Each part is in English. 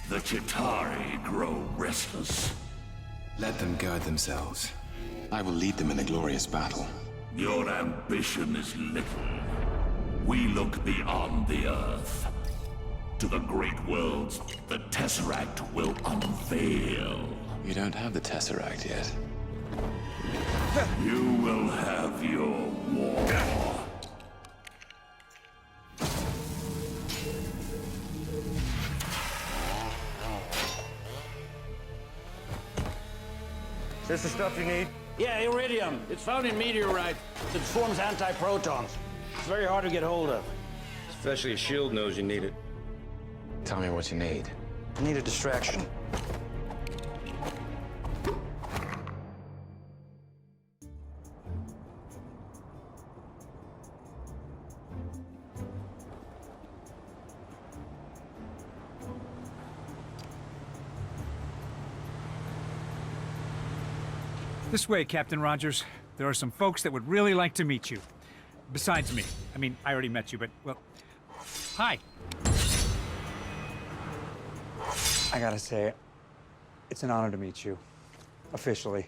The Chitauri grow restless. Let them guard themselves. I will lead them in a glorious battle. Your ambition is little. We look beyond the Earth. To the great worlds the Tesseract will unveil. You don't have the Tesseract yet. You will have your war. Is this the stuff you need? Yeah, iridium. It's found in meteorite that forms antiprotons. It's very hard to get hold of. Especially a shield knows you need it. Tell me what you need. I need a distraction. This way, Captain Rogers. There are some folks that would really like to meet you. Besides me. I mean, I already met you, but, well... Hi. I gotta say, it's an honor to meet you. Officially.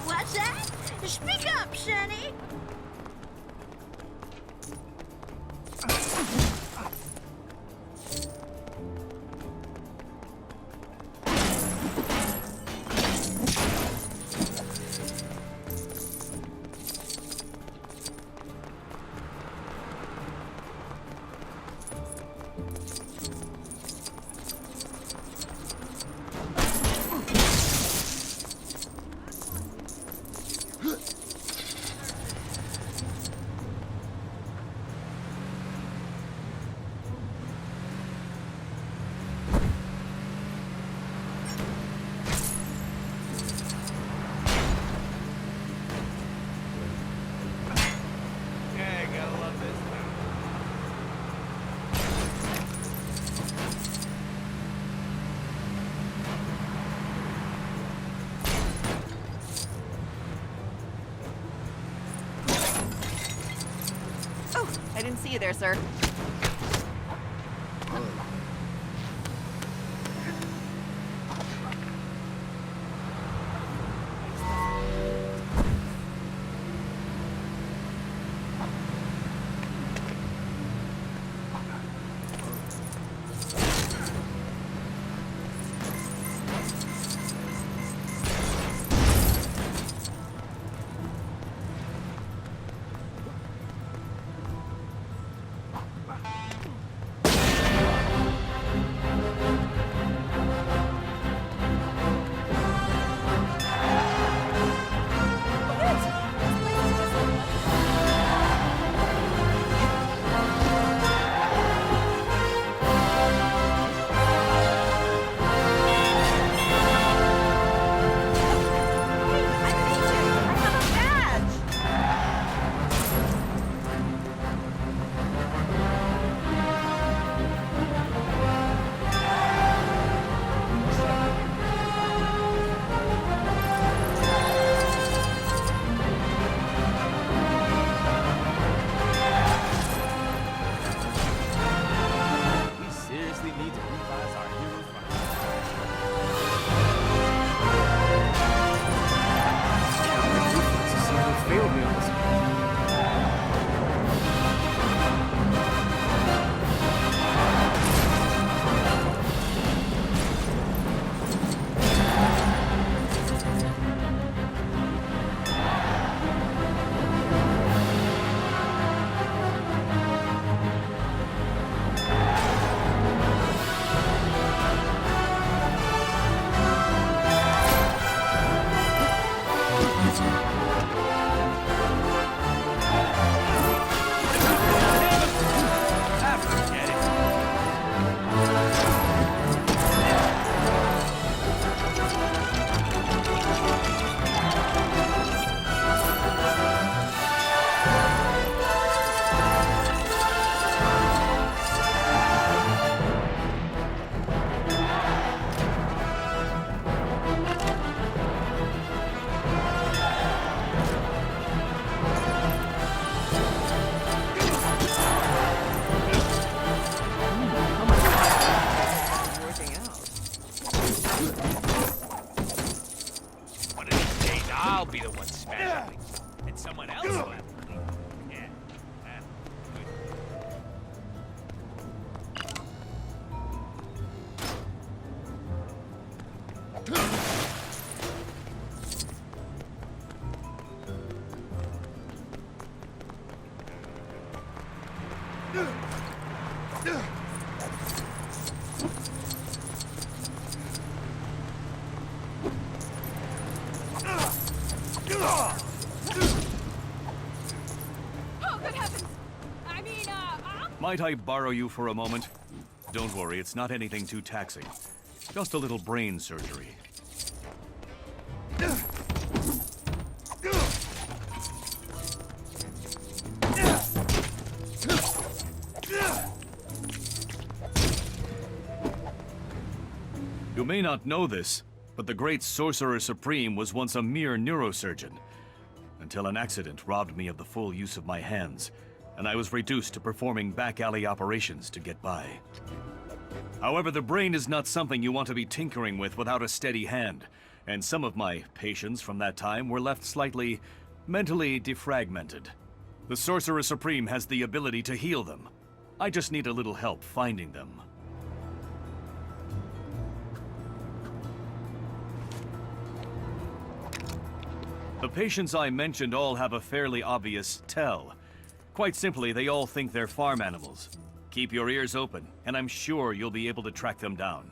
What's that? Speak up, Sonny. didn't see you there, sir. I'll be the one smashing things, and someone else will have to leave. Yeah. Oh, good heavens! I mean, Might I borrow you for a moment? Don't worry, it's not anything too taxing. Just a little brain surgery. You may not know this, but the great Sorcerer Supreme was once a mere neurosurgeon, until an accident robbed me of the full use of my hands, and I was reduced to performing back-alley operations to get by. However, the brain is not something you want to be tinkering with without a steady hand, and some of my patients from that time were left slightly mentally defragmented. The Sorcerer Supreme has the ability to heal them. I just need a little help finding them. The patients I mentioned all have a fairly obvious tell. Quite simply, they all think they're farm animals. Keep your ears open, and I'm sure you'll be able to track them down.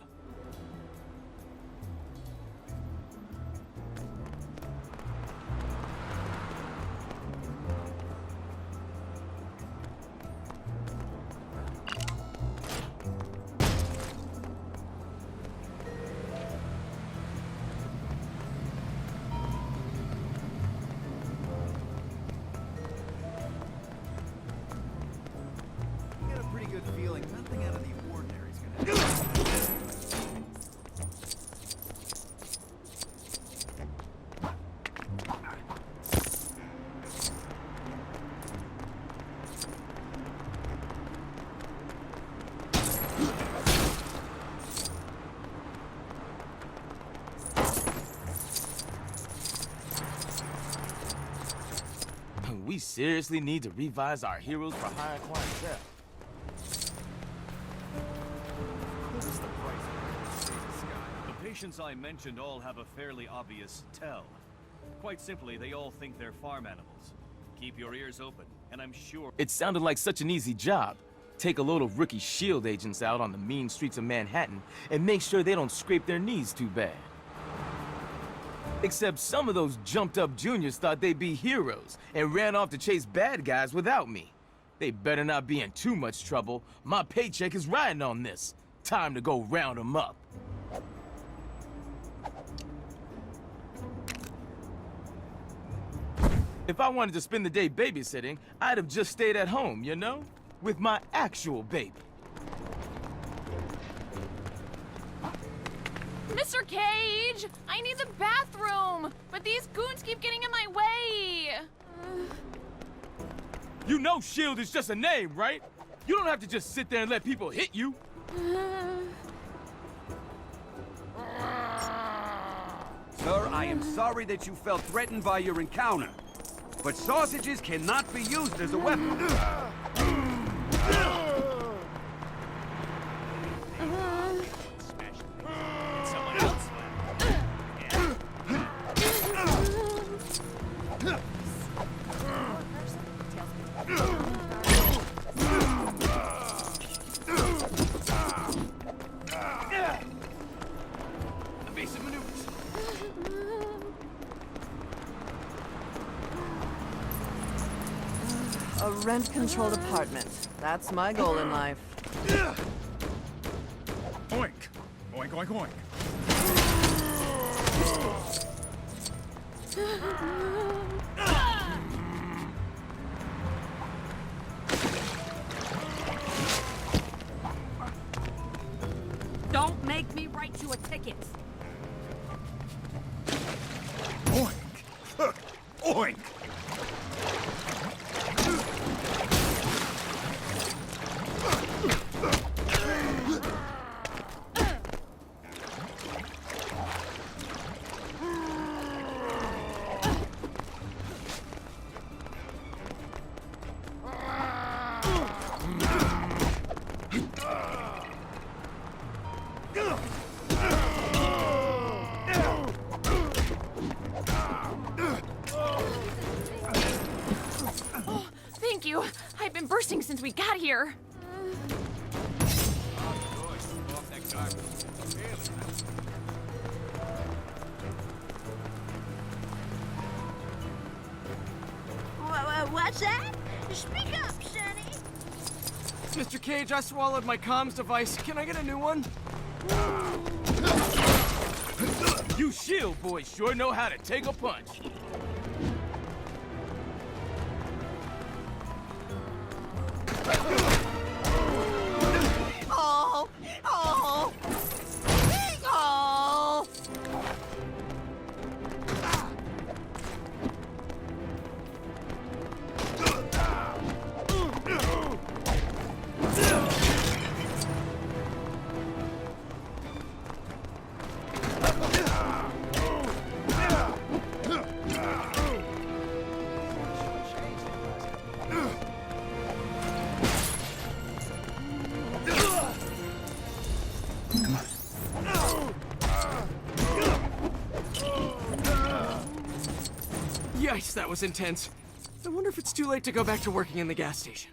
Get a pretty good feeling nothing out of the ordinary is gonna happen. we seriously need to revise our heroes for higher clientele. The patients I mentioned all have a fairly obvious tell. Quite simply, they all think they're farm animals. Keep your ears open, and I'm sure... It sounded like such an easy job. Take a load of rookie SHIELD agents out on the mean streets of Manhattan and make sure they don't scrape their knees too bad. Except some of those jumped-up juniors thought they'd be heroes and ran off to chase bad guys without me. They better not be in too much trouble. My paycheck is riding on this. Time to go round them up. If I wanted to spend the day babysitting, I'd have just stayed at home, you know? With my actual baby. Mr. Cage! I need the bathroom! But these goons keep getting in my way! You know SHIELD is just a name, right? You don't have to just sit there and let people hit you. Sir, I am sorry that you felt threatened by your encounter. But sausages cannot be used as a weapon. Someone else Evasive maneuvers. A rent-controlled apartment. That's my goal in life. Oink! Oink, oink, oink. Don't make me write you a ticket. Oink! Oink! Thank you. I've been bursting since we got here. What's that? Speak up, Sonny. Mr. Cage, I swallowed my comms device. Can I get a new one? You SHIELD boys sure know how to take a punch. Oh! Oh! Oh! Yikes, that was intense. I wonder if it's too late to go back to working in the gas station.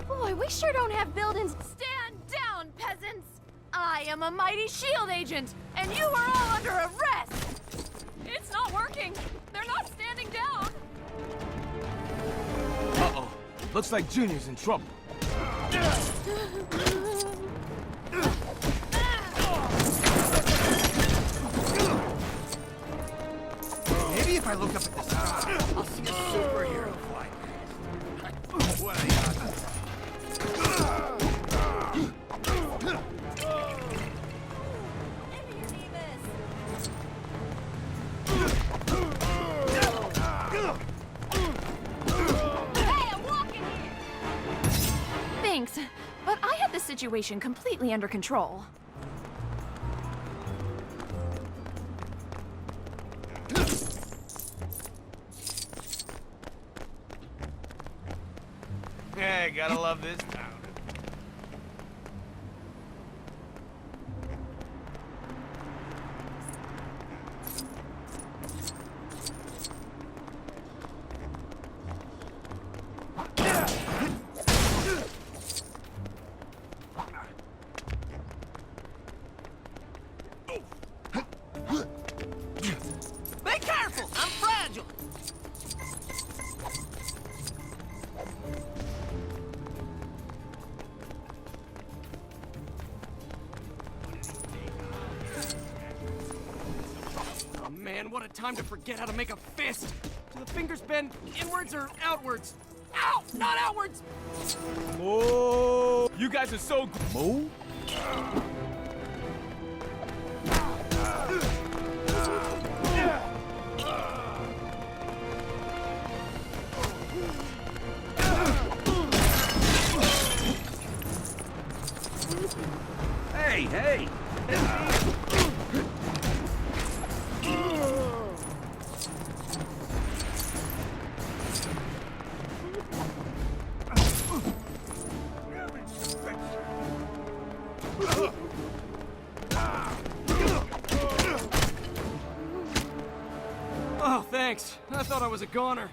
Boy, we sure don't have buildings. Stand down, peasants! I am a mighty SHIELD agent, and you are all under arrest! It's not working. They're not standing down. Uh-oh. Looks like Junior's in trouble. Maybe if I look up at the sky, I'll see a superhero flying. What are the odds? Hey, I'm walking! Thanks, but I had the situation completely under control. Hey, gotta love this town. Be careful! I'm fragile! Oh man, what a time to forget how to make a fist! Do the fingers bend inwards or outwards? Ow! Not outwards! Oh, you guys are so Mo? Hey, hey! Oh, thanks. I thought I was a goner.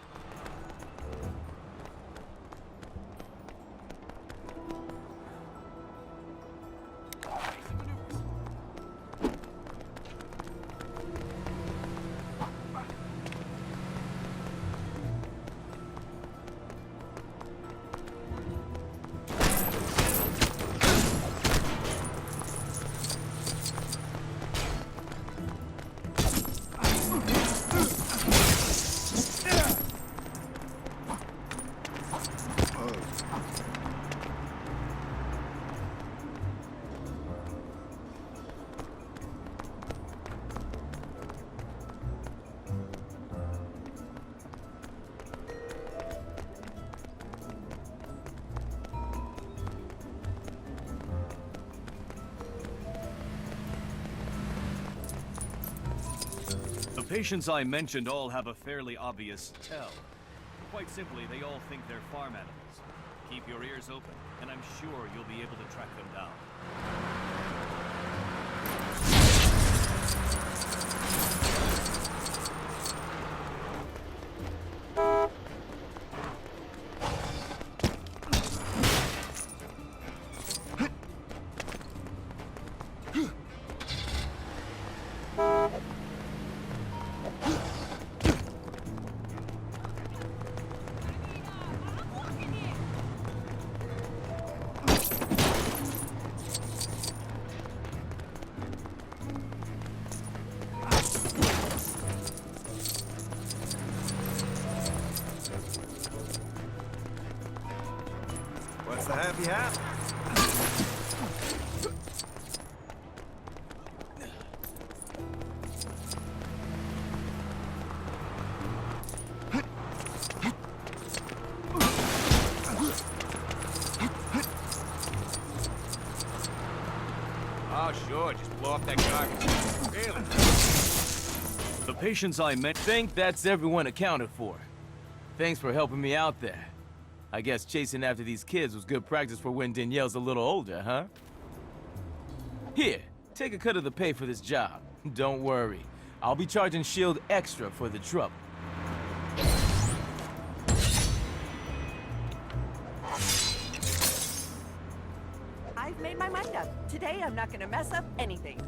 The patients I mentioned all have a fairly obvious tell. Quite simply, they all think they're farm animals. Keep your ears open, and I'm sure you'll be able to track them down. What's the happy hat? Oh, sure, just blow up that garbage. Really? The patients I met Think that's everyone accounted for. Thanks for helping me out there. I guess chasing after these kids was good practice for when Danielle's a little older, huh? Here, take a cut of the pay for this job. Don't worry. I'll be charging S.H.I.E.L.D. extra for the trouble. I've made my mind up. Today, I'm not gonna mess up anything.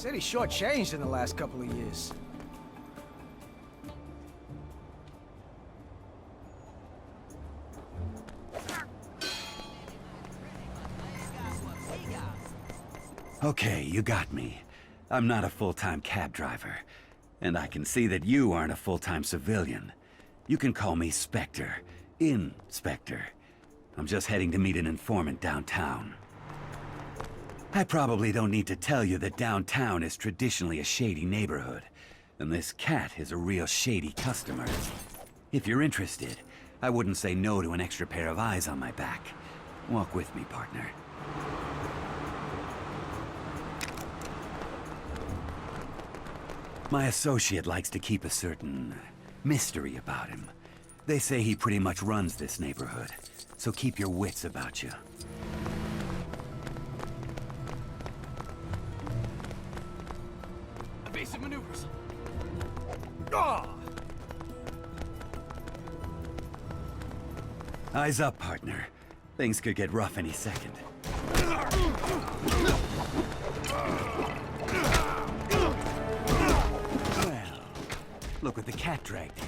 City's shortchanged in the last couple of years. Okay, you got me. I'm not a full-time cab driver. And I can see that you aren't a full-time civilian. You can call me Spectre. Inspector. I'm just heading to meet an informant downtown. I probably don't need to tell you that downtown is traditionally a shady neighborhood. And this cat is a real shady customer. If you're interested, I wouldn't say no to an extra pair of eyes on my back. Walk with me, partner. My associate likes to keep a certain mystery about him. They say he pretty much runs this neighborhood, so keep your wits about you. Evasive maneuvers. Eyes up, partner. Things could get rough any second. Well, look what the cat dragged in.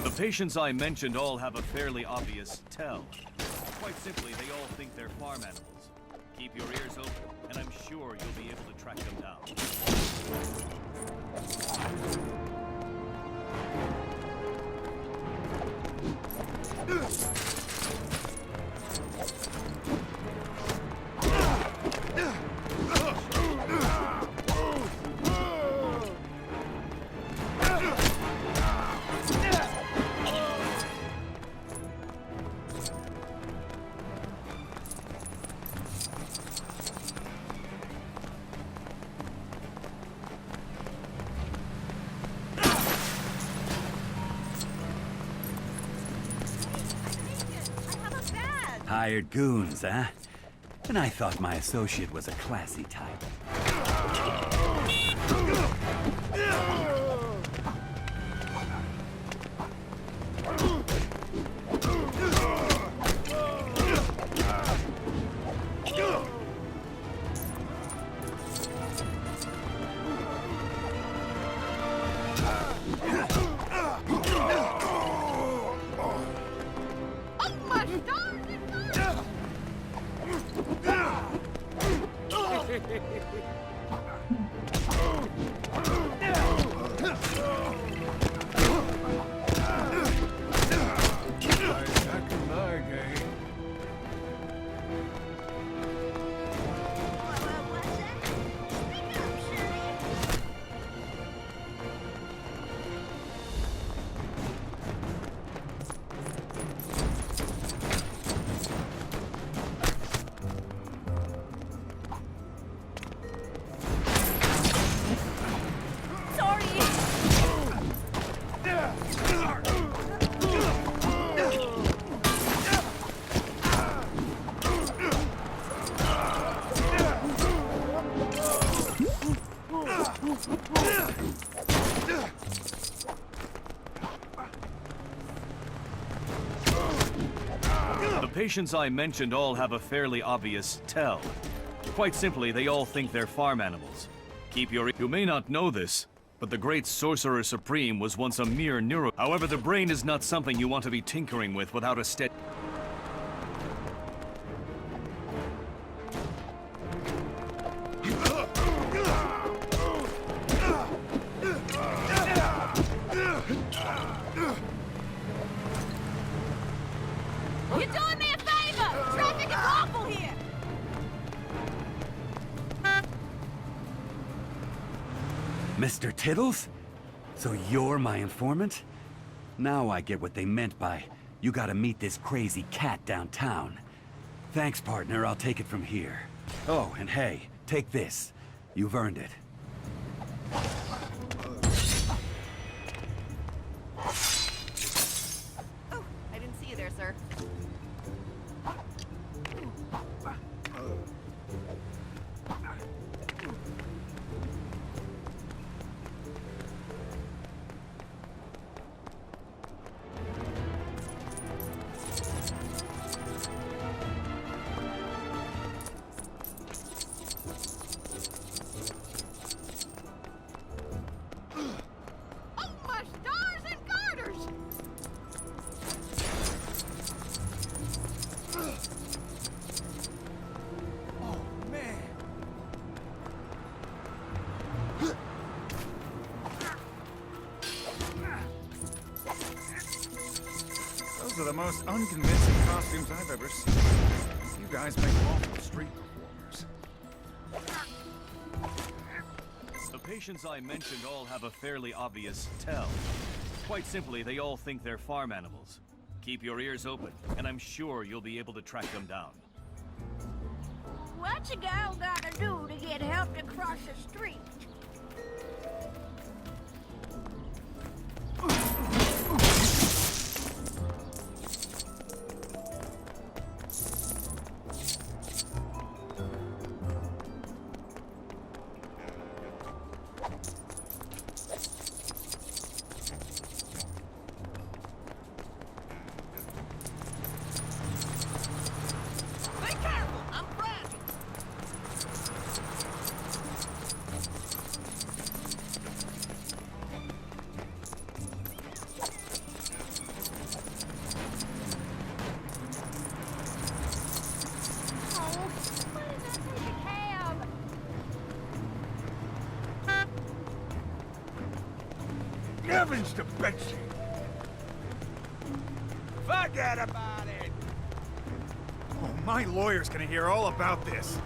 The patients I mentioned all have a fairly obvious tell. Quite simply, they all think they're farm animals. Keep your ears open, and I'm sure you'll be able to track them down. Hired goons, huh? And I thought my associate was a classy type. The patients I mentioned all have a fairly obvious tell. Quite simply, they all think they're farm animals. Keep your... You may not know this, but the great Sorcerer Supreme was once a mere neuro... However, the brain is not something you want to be tinkering with without a steady... You're doing me a favor! Traffic is awful here! Mr. Tiddles? So you're my informant? Now I get what they meant by, you gotta meet this crazy cat downtown. Thanks, partner, I'll take it from here. Oh, and hey, take this. You've earned it. Oh, I didn't see you there, sir. Those are the most unconvincing costumes I've ever seen. You guys make awful street performers. The patients I mentioned all have a fairly obvious tell. Quite simply, they all think they're farm animals. Keep your ears open, and I'm sure you'll be able to track them down. What's a gal gotta do to get help to cross the street? Heavens to Betsy! Forget about it! Oh, my lawyer's gonna hear all about this.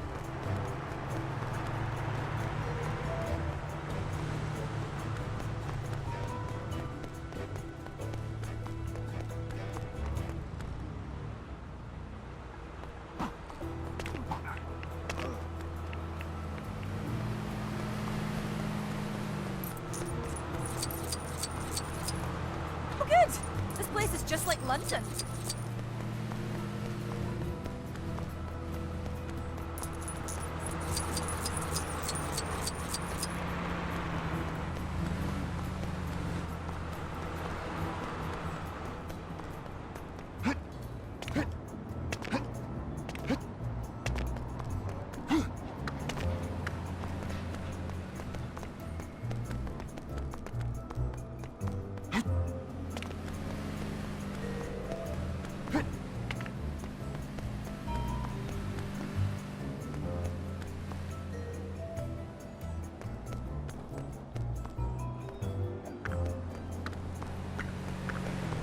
This place is just like London.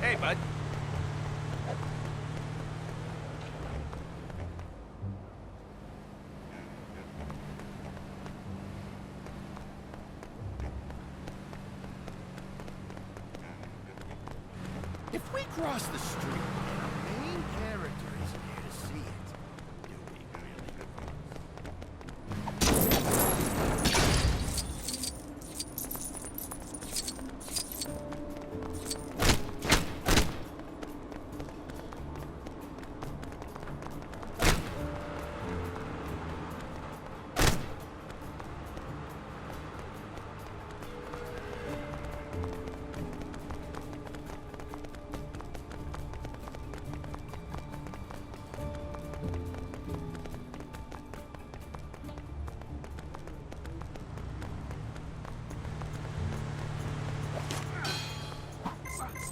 Hey, bud. If we cross the street and our main character isn't here to see it, do we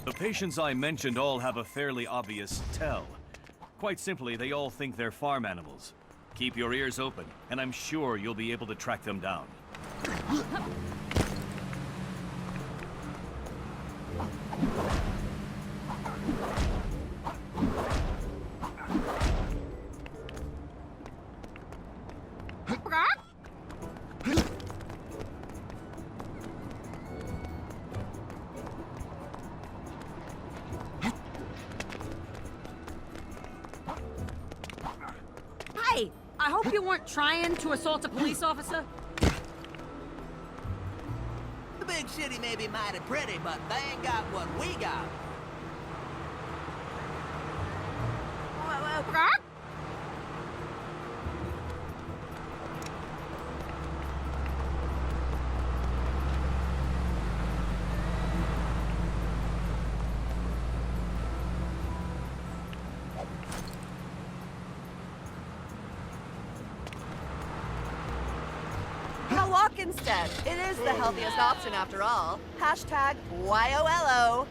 The patients I mentioned all have a fairly obvious tell. Quite simply, they all think they're farm animals. Keep your ears open, and I'm sure you'll be able to track them down. Hey, I hope you weren't trying to assault a police officer. The big city may be mighty pretty, but they ain't got what we got. Walk instead. It is the healthiest option after all. Hashtag YOLO.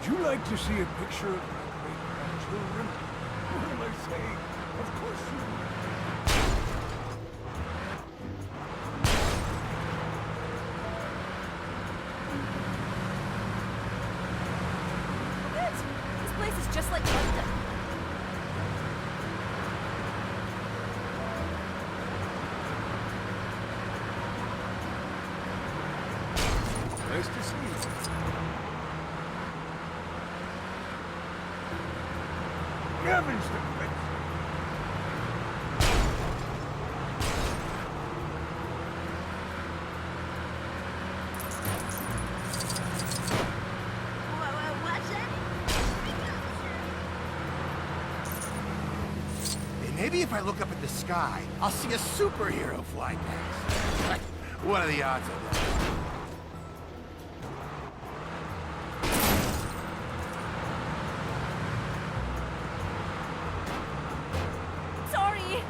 Would you like to see a picture of my great-grandchildren? What am I saying? Of course you would. Good. This place is just like London. Nice to see you. Heavens to grace. Maybe if I look up at the sky, I'll see a superhero fly past. What are the odds of that? Sorry.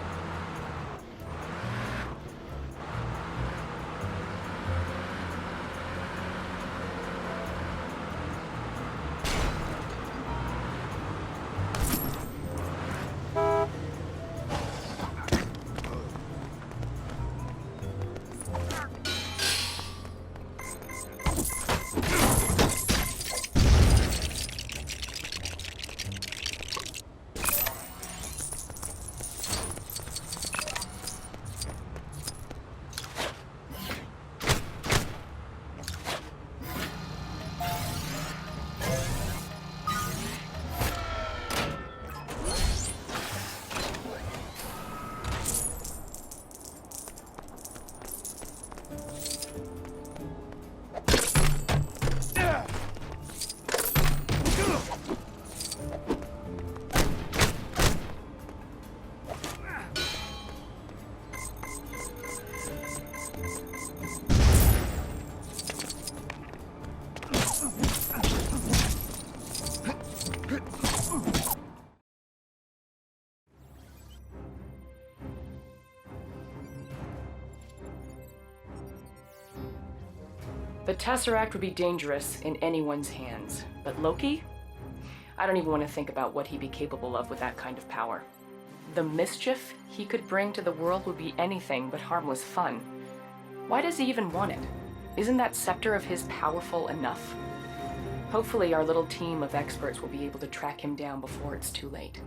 The Tesseract would be dangerous in anyone's hands, but Loki? I don't even want to think about what he'd be capable of with that kind of power. The mischief he could bring to the world would be anything but harmless fun. Why does he even want it? Isn't that scepter of his powerful enough? Hopefully our little team of experts will be able to track him down before it's too late.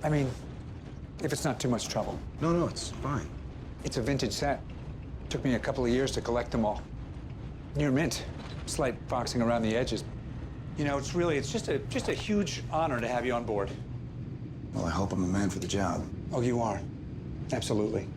I mean, if it's not too much trouble. No, it's fine. It's a vintage set. Took me a couple of years to collect them all. Near mint. Slight foxing around the edges. You know, it's just a huge honor to have you on board. Well, I hope I'm a man for the job. Oh, you are. Absolutely.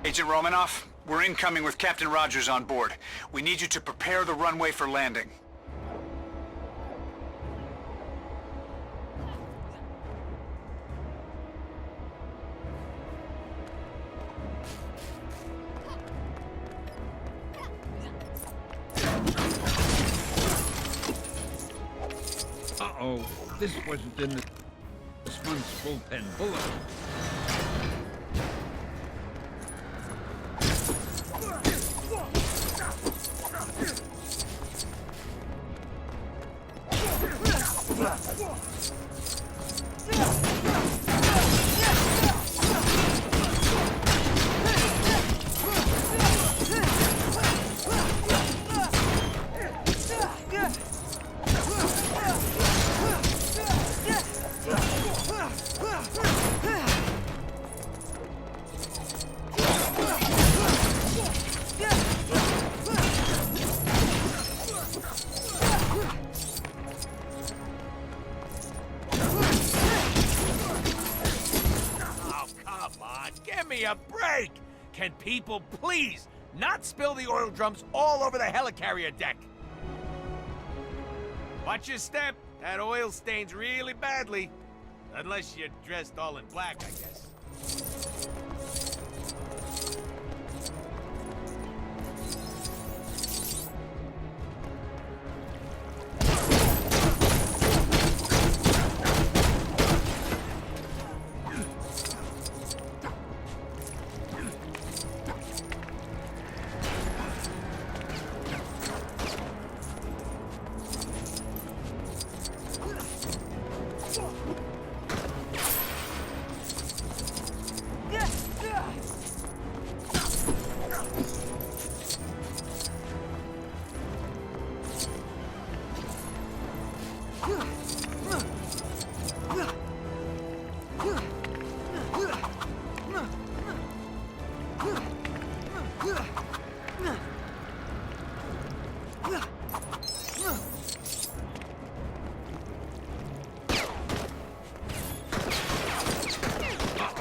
Agent Romanoff, we're incoming with Captain Rogers on board. We need you to prepare the runway for landing. Uh-oh, this wasn't in this one's bullpen bullet. A break! Can people please not spill the oil drums all over the helicarrier deck? Watch your step. That oil stains really badly. Unless you're dressed all in black, I guess.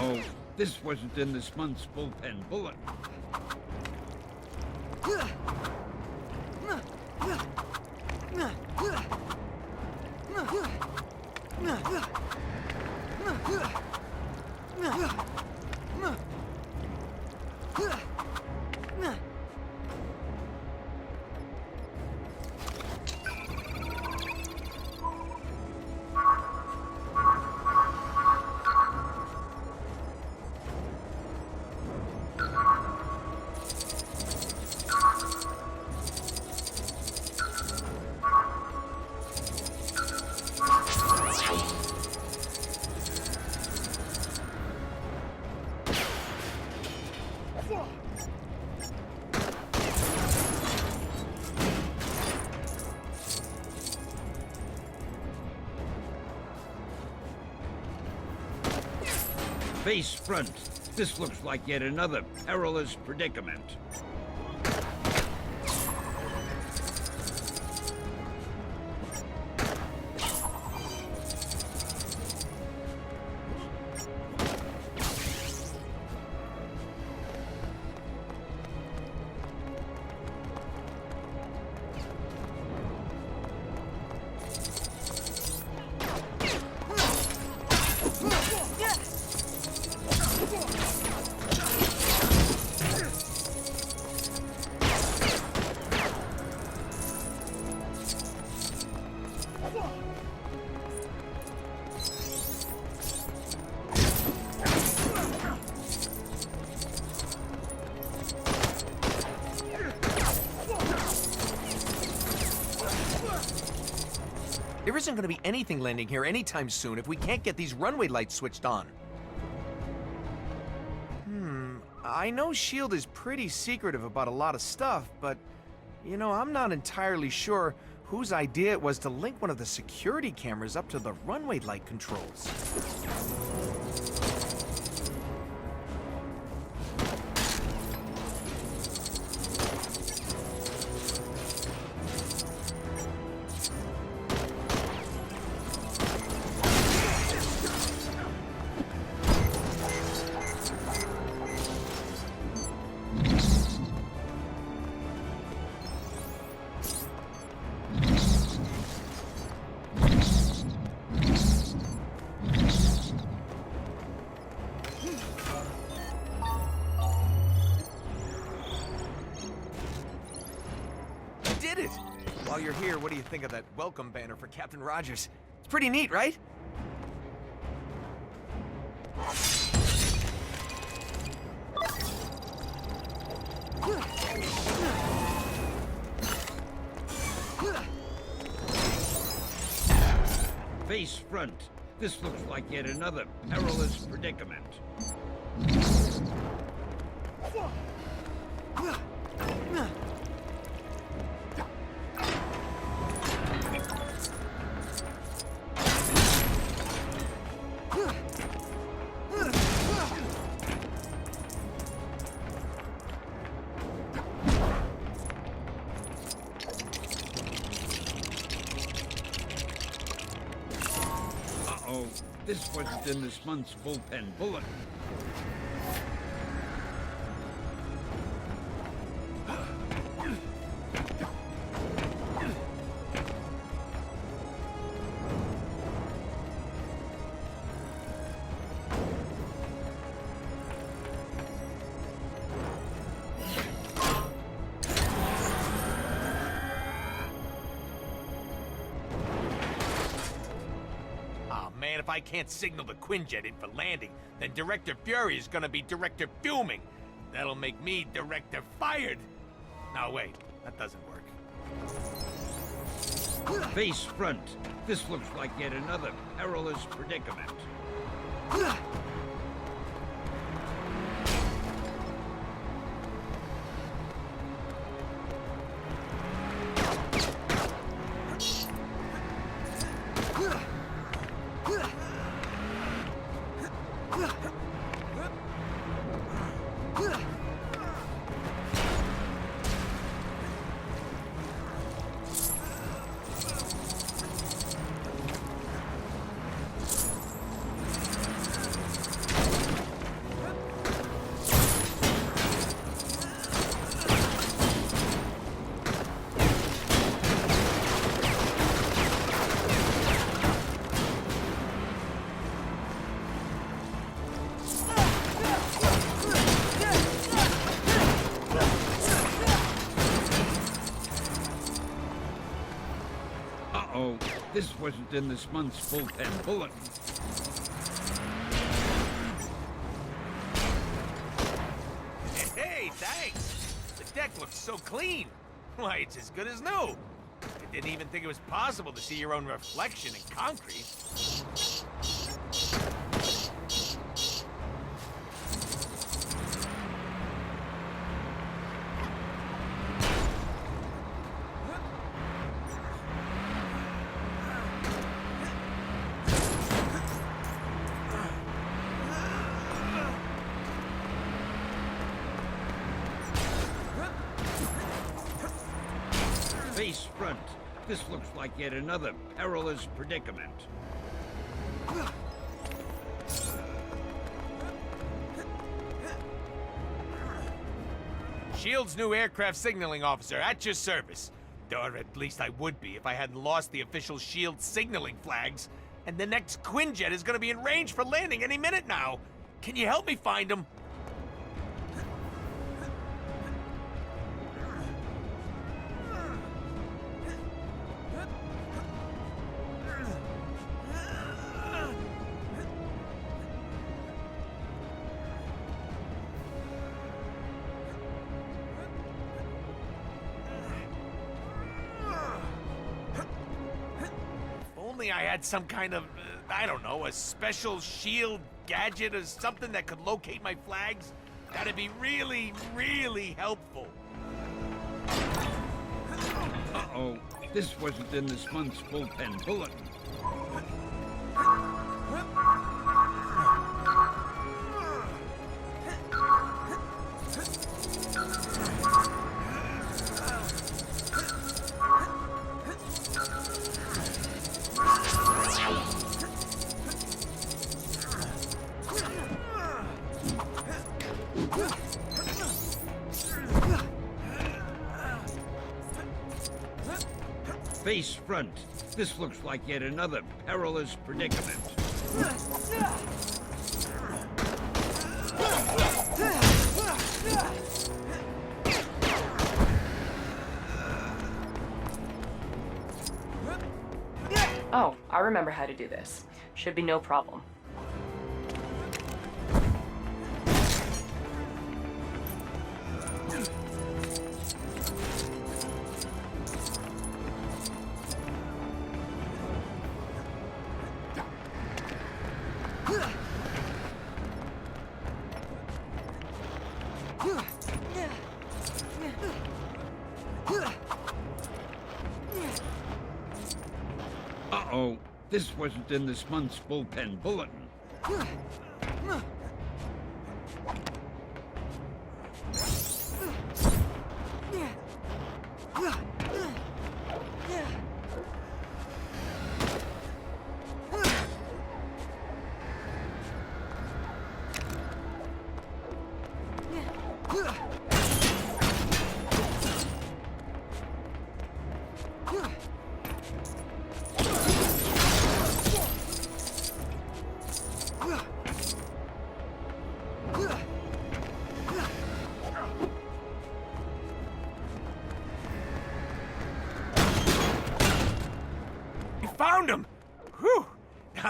Uh-oh, this wasn't in this month's bullpen bulletin. Face front. This looks like yet another perilous predicament. There isn't going to be anything landing here anytime soon if we can't get these runway lights switched on. I know S.H.I.E.L.D. is pretty secretive about a lot of stuff, but, you know, I'm not entirely sure whose idea it was to link one of the security cameras up to the runway light controls. While you're here, what do you think of that welcome banner for Captain Rogers? It's pretty neat, right? Face front. This looks like yet another perilous predicament. Uh-oh, this wasn't in this month's bullpen bulletin. Man, if I can't signal the Quinjet in for landing, then Director Fury is gonna be Director Fuming. That'll make me Director Fired. No, wait, that doesn't work. Face front. This looks like yet another perilous predicament. Uh-oh, this wasn't in this month's bullpen bulletin. Hey, thanks. The deck looks so clean. Why, it's as good as new. I didn't even think it was possible to see your own reflection in concrete. Face front. This looks like yet another perilous predicament. SHIELD's new aircraft signaling officer at your service. Or at least I would be if I hadn't lost the official SHIELD signaling flags. And the next Quinjet is gonna be in range for landing any minute now. Can you help me find him? Only I had some kind of, I don't know, a special SHIELD gadget or something that could locate my flags. That'd be really, really helpful. Uh-oh, this wasn't in this month's bullpen bulletin. Face front. This looks like yet another perilous predicament. Oh, I remember how to do this. Should be no problem. Uh-oh, this wasn't in this month's bullpen bulletin.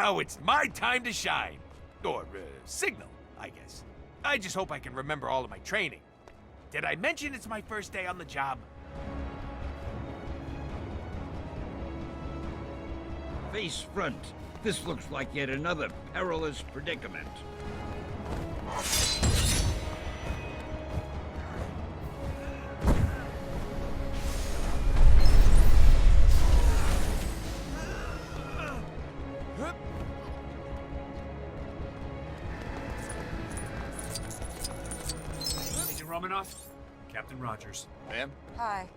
Now it's my time to shine. Or, signal, I guess. I just hope I can remember all of my training. Did I mention it's my first day on the job? Face front. This looks like yet another perilous predicament. Agent Romanoff, Captain Rogers. Ma'am? Hi.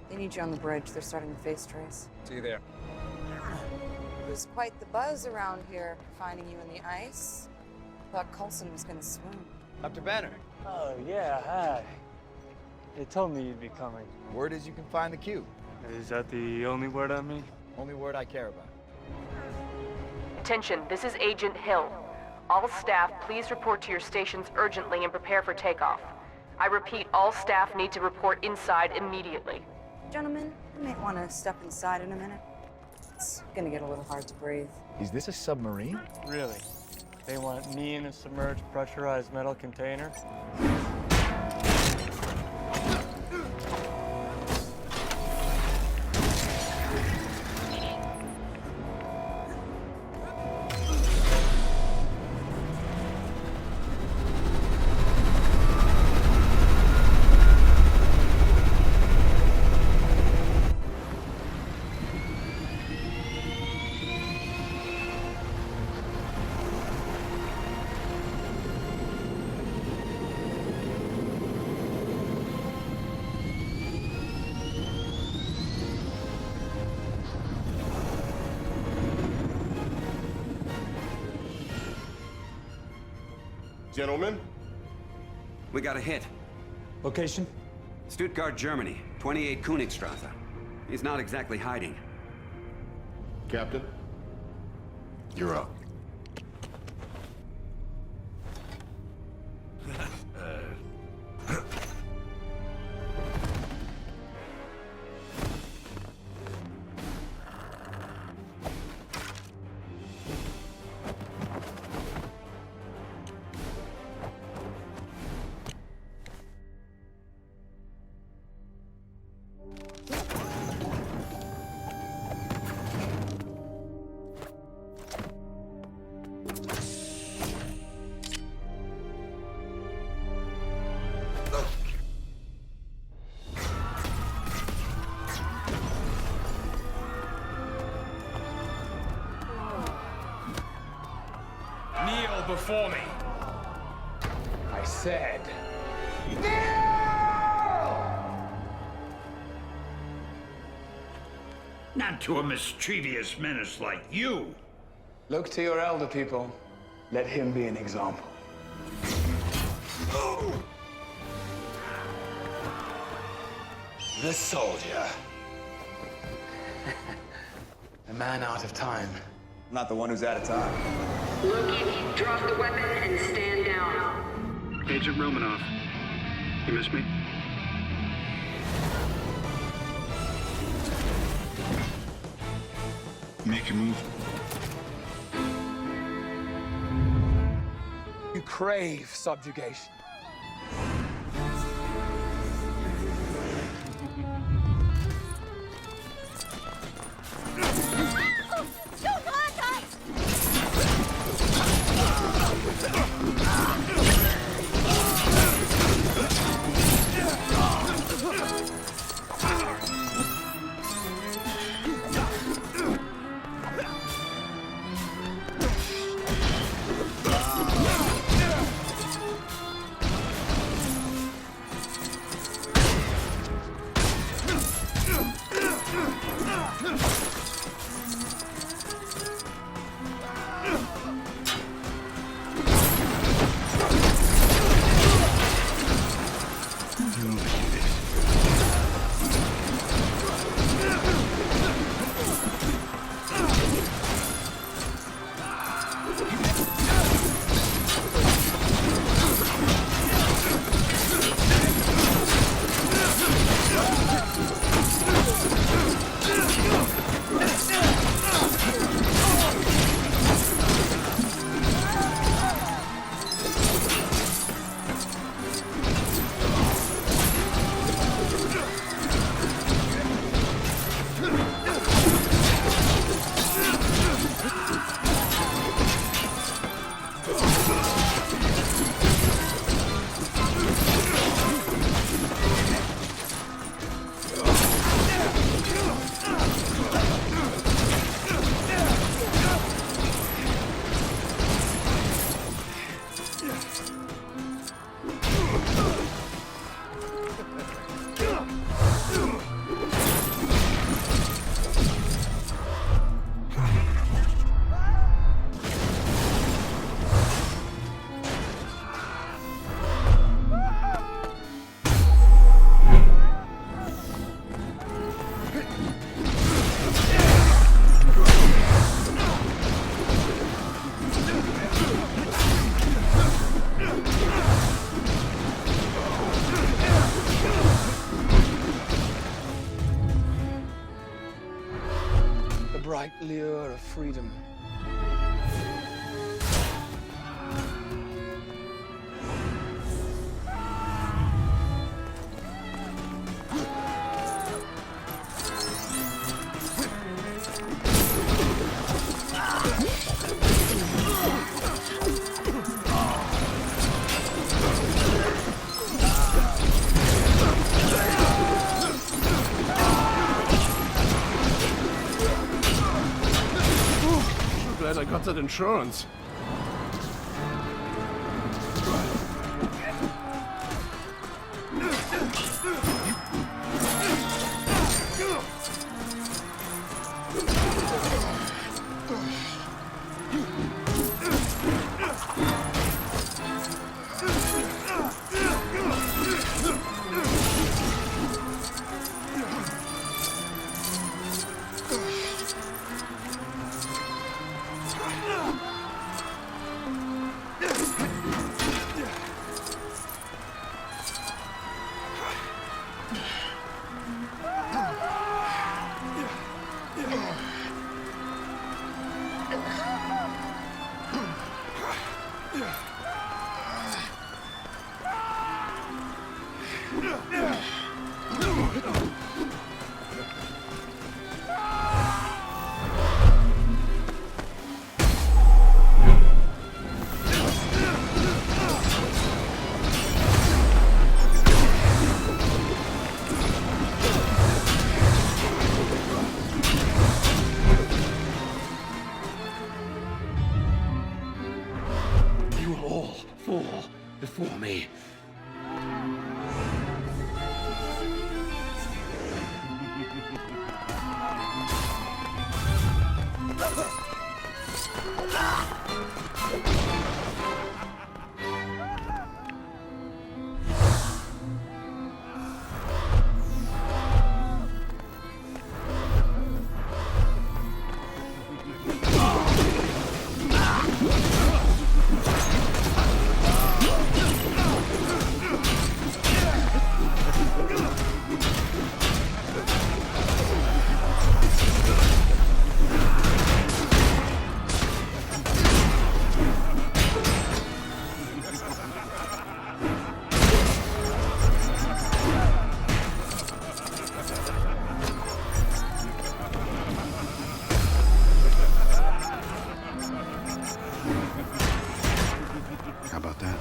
They need you on the bridge. They're starting the face trace. See you there. There's quite the buzz around here, finding you in the ice. Thought Coulson was gonna swoon. Dr. Banner. Oh, yeah, hi. They told me you'd be coming. Word is you can find the cube. Is that the only word on me? Only word I care about. Attention, this is Agent Hill. All staff, please report to your stations urgently and prepare for takeoff. I repeat, all staff need to report inside immediately. Gentlemen, you might want to step inside in a minute. It's gonna get a little hard to breathe. Is this a submarine? Really? They want me in a submerged, pressurized metal container? Gentlemen? We got a hit. Location? Stuttgart, Germany. 28 Königstrasse. He's not exactly hiding. Captain? You're up. Kneel before me. I said. Not to a mischievous menace like you. Look to your elder people. Let him be an example. The soldier. A man out of time. Not the one who's out of time. Loki, drop the weapon and stand down. Agent Romanoff, you miss me? Make your move. You crave subjugation. The bright lure of freedom. Glad I got that insurance. You will all fall before me. How about that?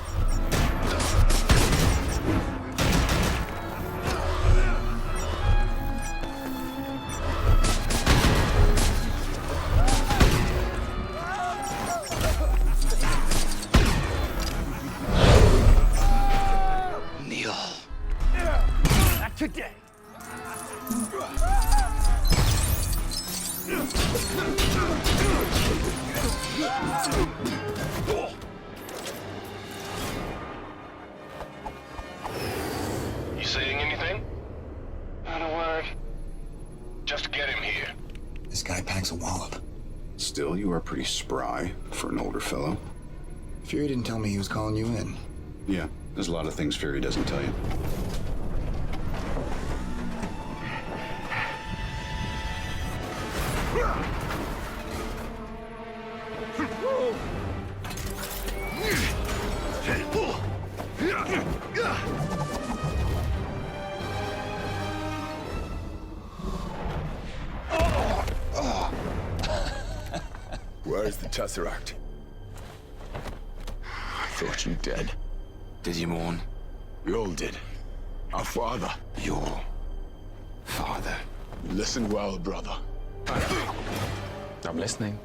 Kneel. Not today. You saying anything? Not a word. Just get him here. This guy packs a wallop. Still, you are pretty spry for an older fellow. Fury didn't tell me he was calling you in. Yeah, there's a lot of things Fury doesn't tell you. Where is the Tesseract? I thought you dead. Did you mourn? We all did. Our father. Your father. Listen well, brother. I'm listening.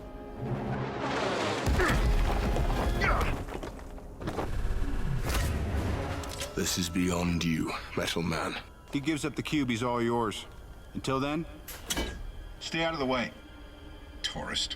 This is beyond you, Metal Man. He gives up the cube, he's all yours. Until then, stay out of the way, tourist.